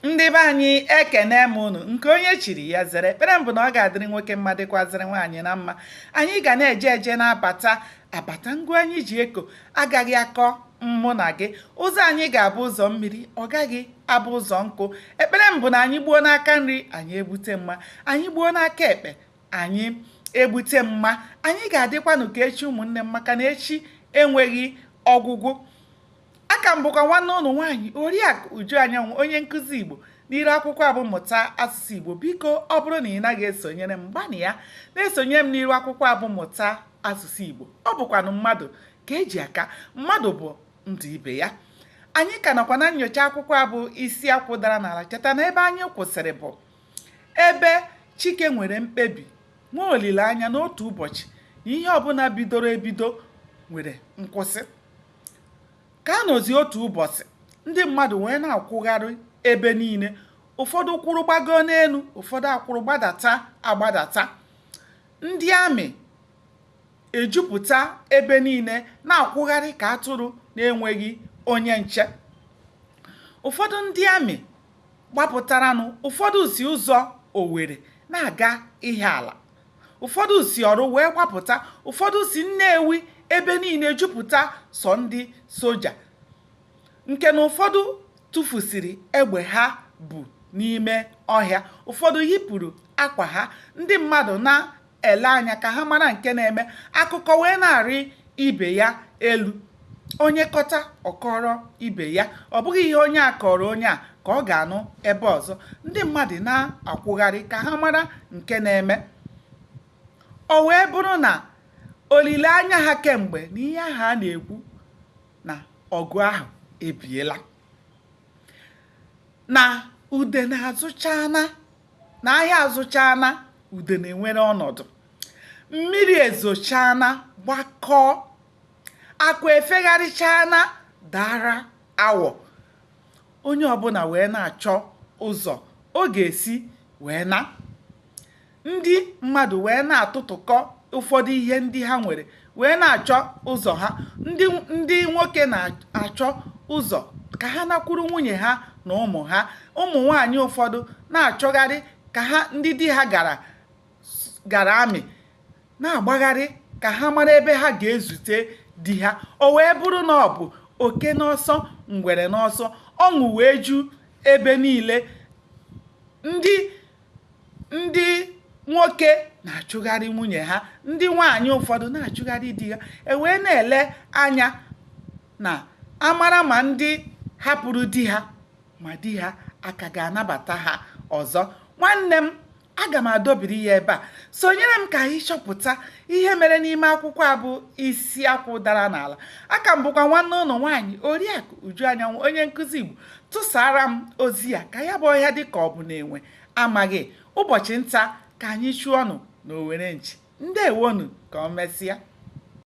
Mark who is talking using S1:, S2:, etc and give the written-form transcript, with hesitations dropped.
S1: Ndị be anyị ekene m unu nke onye chiri ya zere. Ekpere m bụ na ọ ga-adịrị nwoke mma dịkwazịrị nwaanyị na mma. Anyị ga na-eje eje na-abata ngwa anyị ji eko agaghị akọ mụ na gị. Ụzọ anyị ga-abụ ụzọ mmiri, ọ gaghị abụ ụzọ nkụ. Ekpere m bụ na anyị gbuo n'aka nri, anyị egbute mma. Anyị gbuo n'aka ekpe, anyị egbute mma. Anyị ga-adịkwanụ ka echi ụmụnne m, maka na echi enweghị ọgwụgwụ. Aka m bụkwa nwanne ụnụ nwaanyị Oriakụ Uju Anyanwụ, onye nkụzi Igbo n'iru akwụkwọ abụmụta asụsụ Igbo. Biko ọ bụrụ na ị naghị esonyere m, gbanị ya na-esonye m n'iru akwụkwọ abụmụta asụsụ Igbo. Ọ bụkwanụ mmadụ ka eji aka, mmadụ bụ ndụ ibe ya. Anyị ka nọkwa na nnyocha akwụkwọ abụ isi akwụ dara n'ala. Cheta na ebe anyị kwụsịrị bụ ebe Chike nwere mkpebi, nwee olileanya n'otu ụbọchị na ihe ọbụla bidoro ebido nwere nkwụsị. Ka a nọzi otu ụbọchị, ndị mmadụ wee na-akwụgharị ebe niile. Ụfọdụ kwụrụ gbago n'elu, ụfọdụ akwụrụ agbadata. Ndị amị ejupụta ebe niile na-akwụgharị ka atụrụ na-enweghị onye nche. Ụfọdụ ndị amị gbapụtaranụ, ụfọdụ si ụzọ Owerri na-aga Ihiala, ụfọdụ si Ọrụ wee gbapụta, ụfọdụ si Nnewi. Ebe niile jupụta sọ ndị soja, nke na ụfọdụ tụfusiri egbe ha bụ n'ime ọhịa. Ụfọdụ yipụrụ akwa ha. Ndị mmadụ na-ele anya ka ha mara nke na-eme. Akụkọ wee na-arị ibe ya elu. Onye kọta ọkọrọ ibe ya. Ọ bụghị ihe onye a kọrọ onye a ka ọ ga-anụ ebe ọzọ. Ndị mmadụ na-akwụgharị ka ha mara nke na-eme. O wee bụrụ na olileanya ha kemgbe na ihe ahụ a na-ekwu na ọgụ ahụ ebiela, na udene azụchana, na ahịa azụchana, udene nwere ọnọdụ, mmiri ezochana gbakọọ, akwa efegharịchana dara awọ. Onye ọbụla wee na-achọ ụzọ ọ ga-esi wee na. Ndị mmadụ wee na-atụtụkọ ụfọdụ ihe ndị ha nwere wee na-achọ ụzọ ha. Ndị nwoke na-achọ ụzọ ka ha nakwuru nwunye ha na ụmụ ha. Ụmụ nwaanyị ụfọdụ na-achọgharị ka ha ndị di ha gara amị na-agbagharị ka ha mara ebe ha ga-ezute di ha. O wee bụrụ na ọ bụ oke n'ọsọ, ngwere n'ọsọ, ọṅụ wee ju ebe niile. Ndị nwoke na-achụgharị nwunye ha, ndị nwaanyị ụfọdụ na-achụgharị di ha. Wee na-ele anya na amara ma ndị hapụrụ di ha ma di ha aka ga-anabata ha ọzọ. Nwanne m, aga m adọbiri ya ebe a. Sonyere m ka anyị chọpụta ihe mere n'ime akwụkwọ a bụ isi akwụ dara n'ala. Aka m bụkwa nwanne ụlọ nwaanyị Oriakụ Uju Anyanwụ, onye nkụzi Igbo. Tụsara m ozi ya ka ya bụ ọhịa dị ka ọ bụ na-enwe amaghị. Ụbọchị nta ka anyị chụọ ọnụ n'Owerre nchi. Ndewonu, ka o mesịa.